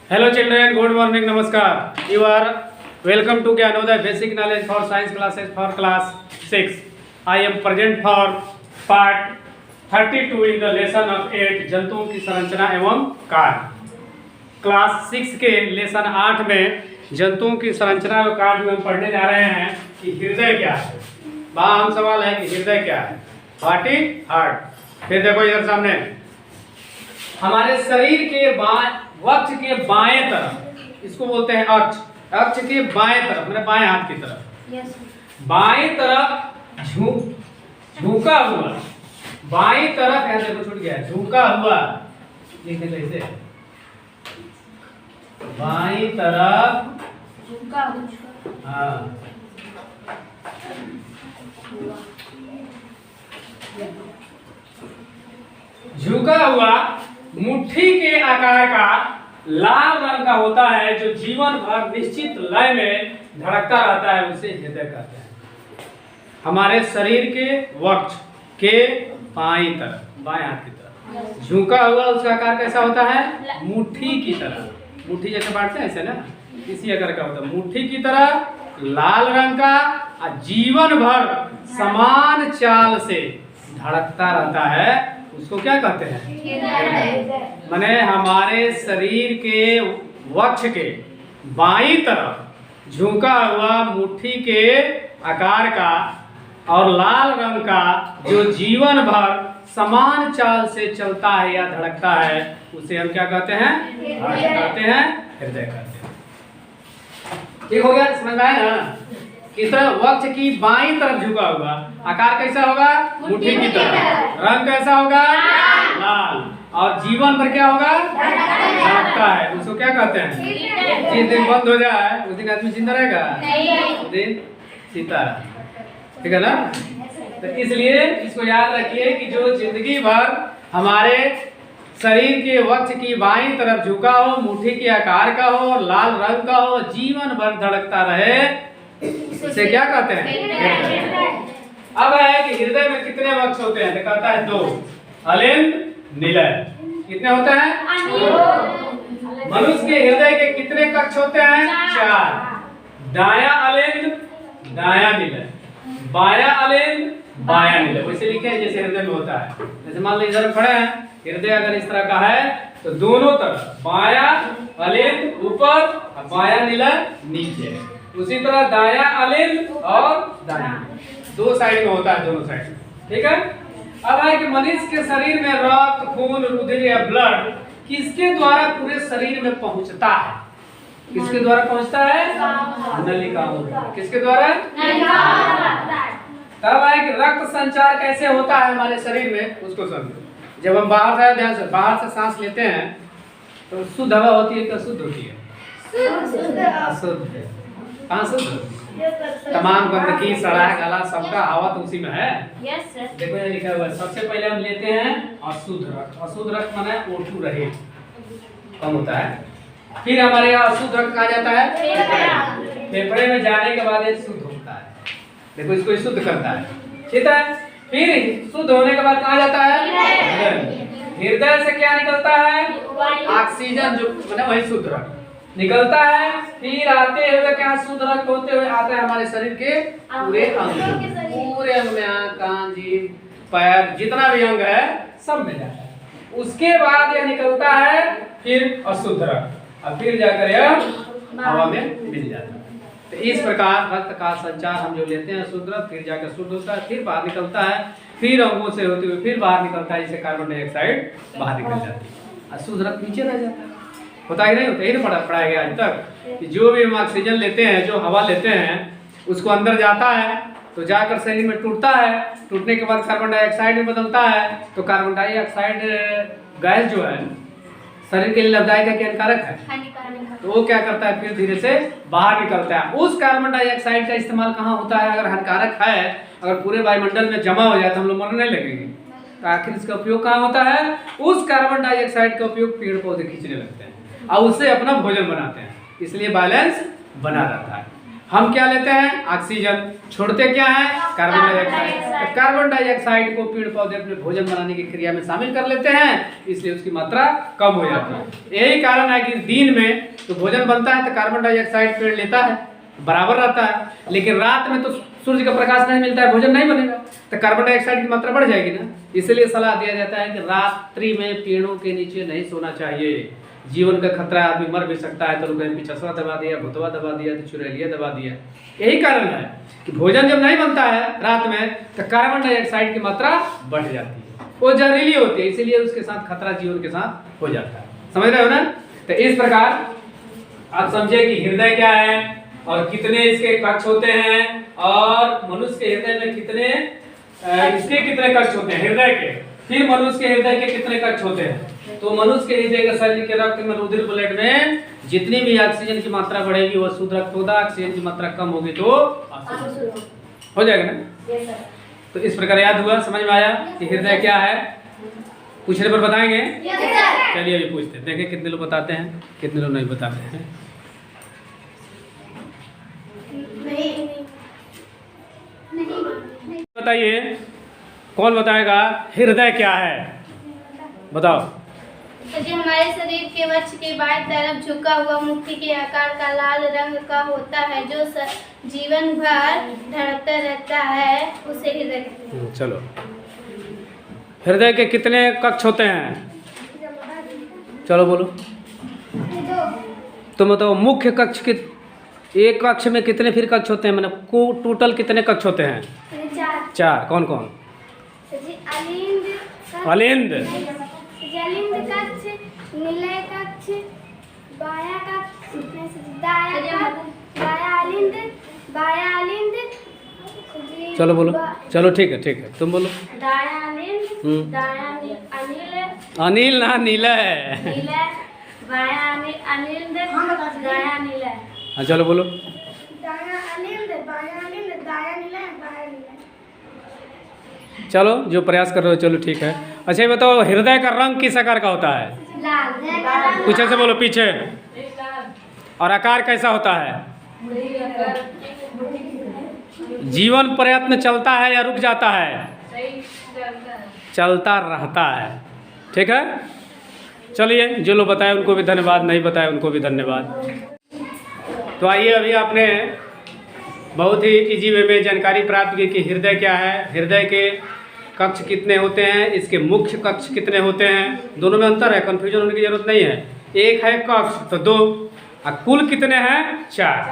Hello children, good morning, namaskar. You are welcome to Gyanodaya Basic Knowledge for Science classes for class 6. I am present for part 32 in the lesson of 8 जंतुओं की संरचना एवं कार्य। Class 6 के lesson 8 में जंतुओं की संरचना और कार्य में हम पढ़ने जा रहे हैं कि हृदय क्या है। वहाँ हम सवाल है कि हृदय क्या है, व्हाट इज हार्ट। फिर देखो इधर सामने हमारे शरीर के वक्ष के बाएं तरफ, इसको बोलते हैं अक्ष, अक्ष के बाएं तरफ मतलब बाएं हाथ की तरफ, बाएं तरफ झुका हुआ, बाएं तरफ यहाँ देखो छूट गया, झुका हुआ, लिखने कैसे, बाएं तरफ झुका हुआ, हाँ झुका हुआ मुट्ठी के आकार का लाल रंग का होता है, जो जीवन भर निश्चित लय में धड़कता रहता है, उसे हृदय कहते हैं। हमारे शरीर के वक्ष के बाईं तरफ, बाएं हाथ की तरफ झुका हुआ, उसका आकार कैसा होता है, मुट्ठी की तरह, मुट्ठी जैसे बांटते हैं ऐसे ना, इसी आकार का होता है, मुट्ठी की तरह लाल रंग का, और जीवन भर समान चाल से धड़कता रहता है, उसको क्या कहते हैं, माने हमारे शरीर के वक्ष के बाईं तरफ झुका हुआ मुट्ठी के आकार का और लाल रंग का, जो जीवन भर समान चाल से चलता है या धड़कता है, उसे हम क्या कहते हैं, कहते हैं हृदय कहते हैं। ठीक हो गया, समझ में आया ना। किस तरह वक्ष की बाईं तरफ झुका हुआ, आकार कैसा होगा, मुट्ठी की तरह, रंग कैसा होगा, लाल, और जीवन पर क्या होगा, धड़कता है, उसको क्या कहते हैं। जिस दिन बंद हो जाए उस दिन आदमी जिंदा रहेगा, उस दिन सीता, ठीक है ना। तो इसलिए इसको याद रखिए कि जो जिंदगी भर हमारे शरीर के वक्ष की बाईं तरफ झुका हो, मुट्ठी के आकार का हो, लाल रंग का हो, जीवन भर धड़कता रहे, इसे क्या कहते हैं। अब है कि हृदय में कितने वक्ष होते हैं, कहता है 2, अलिंद निलय। कितने होते हैं, मनुष्य के हृदय के कितने कक्ष होते हैं, 4, दाया अलिंद दाया निलय, बाया अलिंद बाया निलय, वैसे लिखे हैं जैसे हृदय में होता है। जैसे मान लीजिए इधर खड़े हैं, हृदय अगर इस तरह का है तो दोनों तरफ बाया अलिंद ऊपर और बाया निलय नीचे, उसी तरह दाया अलिंद और दाया, 2 साइड में होता है, दोनों साइड, ठीक है। अब है कि मनुष्य के शरीर में रक्त, खून, रुधिर या ब्लड किसके द्वारा पूरे शरीर में पहुंचता है, किसके द्वारा पहुंचता है, नलिकाओं, किसके द्वारा, तब है कि रक्त संचार कैसे होता है हमारे शरीर में, उसको समझो। जब हम बाहर से, ध्यान से, बाहर से सांस लेते हैं तो शुद्ध हवा होती है क्या, शुद्ध होती है, अशुद्ध, कहाँ शुद्ध, तमाम गंदगी, सड़ा गला सबका हवा तो उसी में है। देखो ये लिखा हुआ है, सबसे पहले हम लेते हैं अशुद्ध रक्त, अशुद्ध रक्त माने O2 रहे, कम होता है। फिर हमारे यहाँ अशुद्ध रक्त कहा जाता है फेफड़े में जाने के बाद ये शुद्ध होता है, देखो इसको शुद्ध करता है, ठीक है। फिर शुद्ध होने के बाद कहा जाता है हृदय से क्या निकलता है, ऑक्सीजन, जो मतलब वही शुद्ध रक्त निकलता है। फिर आते हुए क्या, शुद्ध रक्त होते हुए आता है हमारे शरीर के पूरे अंग, पूरे अंग में, आँख, कान, जीभ, पैर, जितना भी अंग है सब में जाता है। उसके बाद यह निकलता है फिर अशुद्ध रक्त, और फिर जाकर यह हवा में मिल जाता है। तो इस प्रकार रक्त का संचार हम जो लेते हैं शुद्ध रक्त, फिर जाकर शुद्ध होता है, फिर बाहर निकलता है, फिर अंगों से होते हुए फिर बाहर निकलता है, जिससे कार्बन डाइऑक्साइड बाहर निकल जाती है, और शुद्ध रक्त नीचे रह जाता है। होता ही नहीं होता, यही ना पढ़ाया गया आज तक कि जो भी हम ऑक्सीजन लेते हैं, जो हवा लेते हैं, उसको अंदर जाता है तो जाकर शरीर में टूटता है, टूटने के बाद कार्बन डाइऑक्साइड में बदलता है, तो कार्बन डाइऑक्साइड गैस जो है शरीर के लिए लाभदायक है कि हानिकारक है, तो वो क्या करता है, फिर धीरे से बाहर निकलता है। उस कार्बन डाइऑक्साइड का इस्तेमाल कहाँ होता है, अगर हानिकारक है, अगर पूरे वायुमंडल में जमा हो जाए तो हम लोग मरने लगेंगे, तो आखिर इसका उपयोग कहाँ होता है, उस कार्बन डाइऑक्साइड का उपयोग पेड़ पौधे खींचने लगते हैं और उससे अपना भोजन बनाते हैं, इसलिए बैलेंस बना रहता है। हम क्या लेते हैं? ऑक्सीजन। छोड़ते क्या है? Carbon dioxide. कार्बन डाइऑक्साइड को पेड़ पौधे अपने भोजन बनाने की क्रिया में शामिल कर लेते हैं, इसलिए उसकी मात्रा कम हो जाती है। यही कारण है कि दिन में तो भोजन बनता है तो कार्बन डाइऑक्साइड पेड़ लेता है, बराबर रहता है, लेकिन रात में तो सूर्य का प्रकाश नहीं मिलता है, भोजन नहीं बनेगा, तो कार्बन डाइऑक्साइड की मात्रा बढ़ जाएगी ना। इसलिए सलाह दिया जाता है कि रात्रि में पेड़ों के नीचे नहीं सोना चाहिए। जीवन का खतरा, आदमी मर भी सकता है, तो लोगों ने पिछसवा दबा दिया, भुतवा दबा दिया, तो चुड़ैलिया दबा दिया। यही कारण है कि भोजन जब नहीं बनता है रात में तो कार्बन डाइऑक्साइड की मात्रा बढ़ जाती है, वो जहरीली होती है, इसीलिए उसके साथ खतरा जीवन के साथ हो जाता है। समझ रहे हो ना? तो इस प्रकार आप समझे कि हृदय क्या है और कितने इसके कक्ष होते हैं, और मनुष्य के हृदय में कितने इसके कितने कक्ष होते हैं हृदय के, फिर मनुष्य के हृदय के कितने कक्ष होते हैं। तो मनुष्य के हृदय के शरीर के रक्त में, रुधिर, ब्लड में जितनी भी ऑक्सीजन की मात्रा बढ़ेगी वो शुद्ध रक्त होगा, ऑक्सीजन की मात्रा कम होगी तो हो जाएगा ना। तो इस प्रकार याद हुआ, समझ में आया कि हृदय क्या है? पूछने पर बताएंगे? चलिए अभी पूछते हैं, देखें कितने लोग बताते हैं, कितने लोग नहीं बताते हैं। बताइए, कौन बताएगा हृदय क्या है? बताओ। तो जो हमारे शरीर के वक्ष के बाएं तरफ झुका हुआ मुट्ठी के आकार का लाल रंग का होता है, जो जीवन भर धड़कता रहता है, उसे हृदय कहते हैं। चलो, हृदय के कितने कक्ष होते हैं? चलो बोलो। तो मतलब मुख्य कक्ष के एक कक्ष में कितने फिर कक्ष होते हैं, मतलब टोटल कितने कक्ष होते हैं? चार। कौन कौन? अलिंद, जलिंद कक्ष, निलय कक्ष, बाया कक्ष, बाया अलिंद। चलो बोलो। चलो ठीक है, तुम बोलो। दाया अलिंद, दाया अनिल, अनिल ना नीलय, नीलय, बाया अलिंद, दाया नीलय। हाँ चलो बोलो। दाया अलिंद, बाया अलिंद, दाया नीलय, बाया नीलय। चलो जो प्रयास कर रहे हो, चलो ठीक है। अच्छा ये बताओ, हृदय का रंग किस आकार का होता है? लाल। कुछ ऐसे बोलो पीछे। और आकार कैसा होता है? जीवन प्रयत्न चलता है या रुक जाता है? चलता रहता है। ठीक है, चलिए जो लोग बताए उनको भी धन्यवाद, नहीं बताए उनको भी धन्यवाद। तो आइए, अभी आपने बहुत ही इजी वे में जानकारी प्राप्त की कि हृदय क्या है, हृदय के कक्ष कितने होते हैं, इसके मुख्य कक्ष कितने होते हैं। दोनों में अंतर है, कंफ्यूजन होने की जरूरत नहीं है। एक है कक्ष तो दो, और कुल कितने हैं? चार।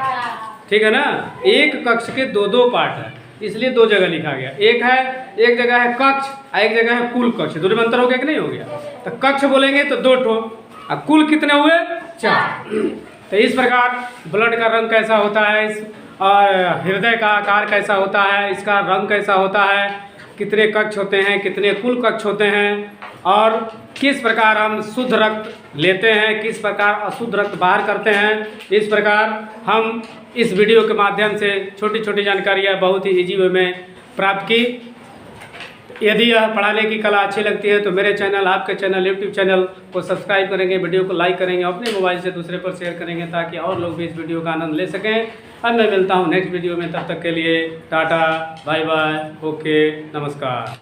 ठीक है ना? एक कक्ष के दो दो पार्ट है, इसलिए दो जगह लिखा गया। एक जगह है कक्ष और एक जगह है कुल कक्ष। दोनों में अंतर हो गया कि नहीं हो गया? तो कक्ष बोलेंगे तो दो ठो, और कुल कितने हुए? चार। तो इस प्रकार ब्लड का रंग कैसा होता है, और हृदय का आकार कैसा होता है, इसका रंग कैसा होता है, कितने कक्ष होते हैं, कितने कुल कक्ष होते हैं, और किस प्रकार हम शुद्ध रक्त लेते हैं, किस प्रकार अशुद्ध रक्त बाहर करते हैं, इस प्रकार हम इस वीडियो के माध्यम से छोटी छोटी जानकारियाँ बहुत ही इजी वे में प्राप्त की। यदि यह पढ़ाने की कला अच्छी लगती है तो मेरे चैनल, आपके चैनल, यूट्यूब चैनल को सब्सक्राइब करेंगे, वीडियो को लाइक करेंगे, अपने मोबाइल से दूसरे पर शेयर करेंगे, ताकि और लोग भी इस वीडियो का आनंद ले सकें। अब मैं मिलता हूँ नेक्स्ट वीडियो में, तब तक के लिए टाटा, बाय बाय, ओके, नमस्कार।